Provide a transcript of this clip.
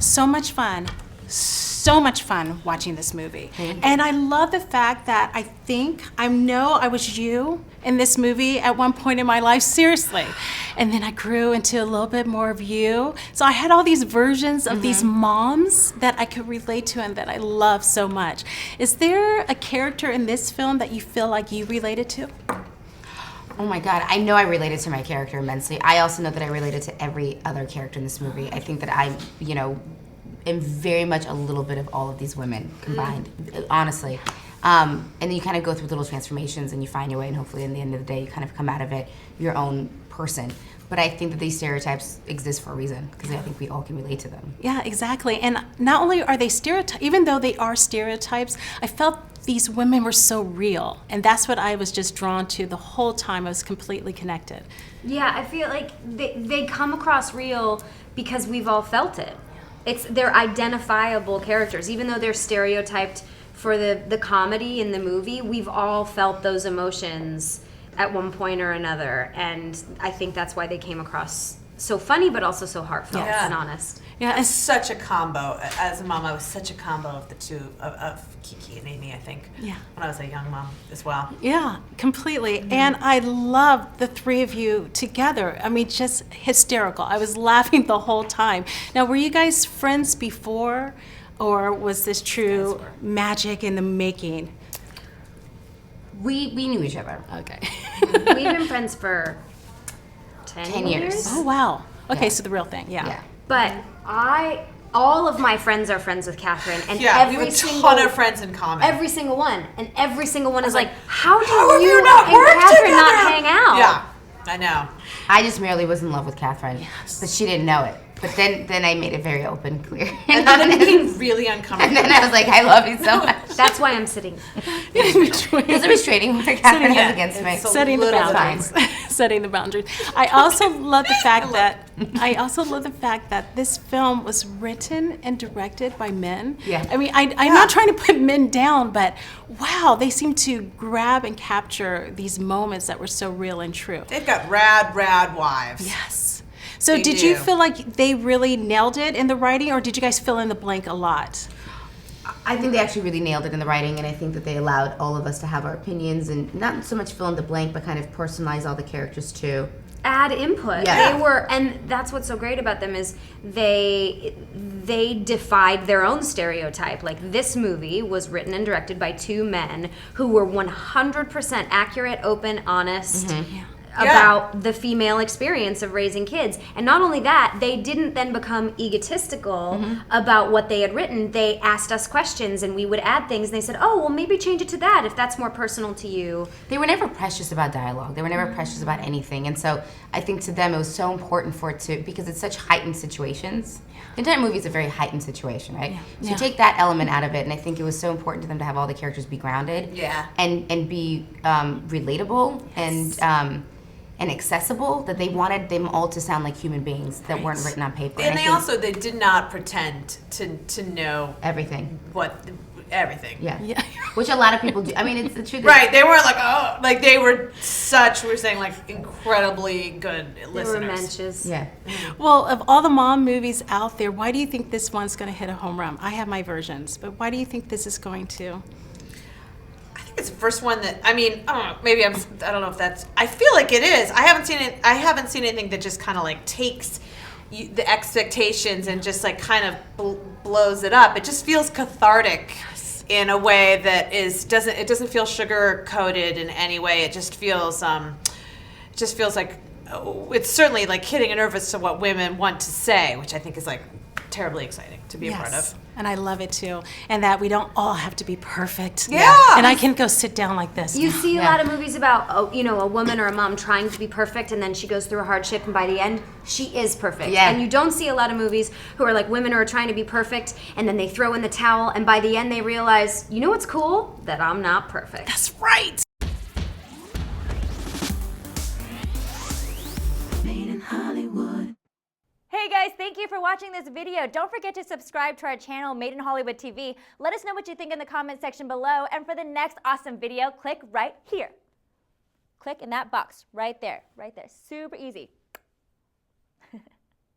so much fun. So much fun watching this movie. And I love the fact that I know I was you in this movie at one point in my life, seriously. And then I grew into a little bit more of you. So I had all these versions of these moms that I could relate to and that I love so much. Is there a character in this film that you feel like you related to? Oh my God, I know I related to my character immensely. I also know that I related to every other character in this movie. I think that I, am very much a little bit of all of these women combined, honestly. And then you kind of go through little transformations and you find your way, and hopefully in the end of the day, you kind of come out of it your own person. But I think that these stereotypes exist for a reason, because I think we all can relate to them. Yeah, exactly. And not only are they stereotypes, even though they are stereotypes, I felt these women were so real. And that's what I was just drawn to the whole time. I was completely connected. Yeah, I feel like they come across real because we've all felt it. They're identifiable characters. Even though they're stereotyped for the comedy in the movie, we've all felt those emotions at one point or another. And I think that's why they came across so funny, but also so heartfelt and honest. Yeah, it's such a combo. As a mom, I was such a combo of the two, of Kiki and Amy, I think. Yeah. When I was a young mom as well. Yeah, completely. And I loved the three of you together. I mean, just hysterical. I was laughing the whole time. Now, were you guys friends before, or was this true magic in the making? We knew each other. Okay. We've been friends for 10 years. Oh, wow. Okay, so the real thing, yeah. But all of my friends are friends with Kathryn, and we have a ton of friends in common. Every single one, and every single one is like, how do you and work Kathryn together? not hang out? Yeah, I know. I just merely was in love with Kathryn, but she didn't know it. But then I made it very open, clear, and then it became really uncomfortable. And then I was like, I love you so much. That's why I'm sitting in between. There's a restraining order Kathryn has against me. Setting the boundaries. Setting the boundaries. I also love the fact that this film was written and directed by men. Yeah. I mean, I'm not trying to put men down, but wow, they seem to grab and capture these moments that were so real and true. They've got rad wives. Yes. So did you feel like they really nailed it in the writing, or did you guys fill in the blank a lot? I think they actually really nailed it in the writing, and I think that they allowed all of us to have our opinions and not so much fill in the blank, but kind of personalize all the characters too. Add input. Yeah. They were, and that's what's so great about them is they defied their own stereotype. Like, this movie was written and directed by two men who were 100% accurate, open, honest. About the female experience of raising kids. And not only that, they didn't then become egotistical about what they had written. They asked us questions and we would add things, and they said, oh, well, maybe change it to that if that's more personal to you. They were never precious about dialogue. They were never precious about anything. And so I think to them it was so important for it to, because it's such heightened situations. The entire movie is a very heightened situation, right? So you take that element out of it, and I think it was so important to them to have all the characters be grounded and be relatable and accessible, that they wanted them all to sound like human beings that weren't written on paper. And they did not pretend to know everything. Everything. Yeah. Which a lot of people do. I mean, it's the truth. Right. They weren't like, they were we're saying, like, incredibly good listeners. They were mensches. Yeah. Well, of all the mom movies out there, why do you think this one's going to hit a home run? I have my versions, but why do you think this is going to? It's the first one that, I mean, I don't know, maybe I don't know if that's, I feel like it is. I haven't seen anything that just kind of like takes the expectations and just like kind of blows it up. It just feels cathartic in a way that it doesn't feel sugar coated in any way. It just feels like, it's certainly like hitting a nerve as to what women want to say, which I think is like terribly exciting to be a part of. And I love it too. And that we don't all have to be perfect. Yeah. And I can go sit down like this. You see a lot of movies about, a woman or a mom trying to be perfect, and then she goes through a hardship, and by the end, she is perfect. Yeah. And you don't see a lot of movies who are like women who are trying to be perfect, and then they throw in the towel, and by the end they realize, you know what's cool? That I'm not perfect. That's right. Hey guys, thank you for watching this video. Don't forget to subscribe to our channel, Made in Hollywood TV. Let us know what you think in the comment section below. And for the next awesome video, click right here. Click in that box right there. Super easy.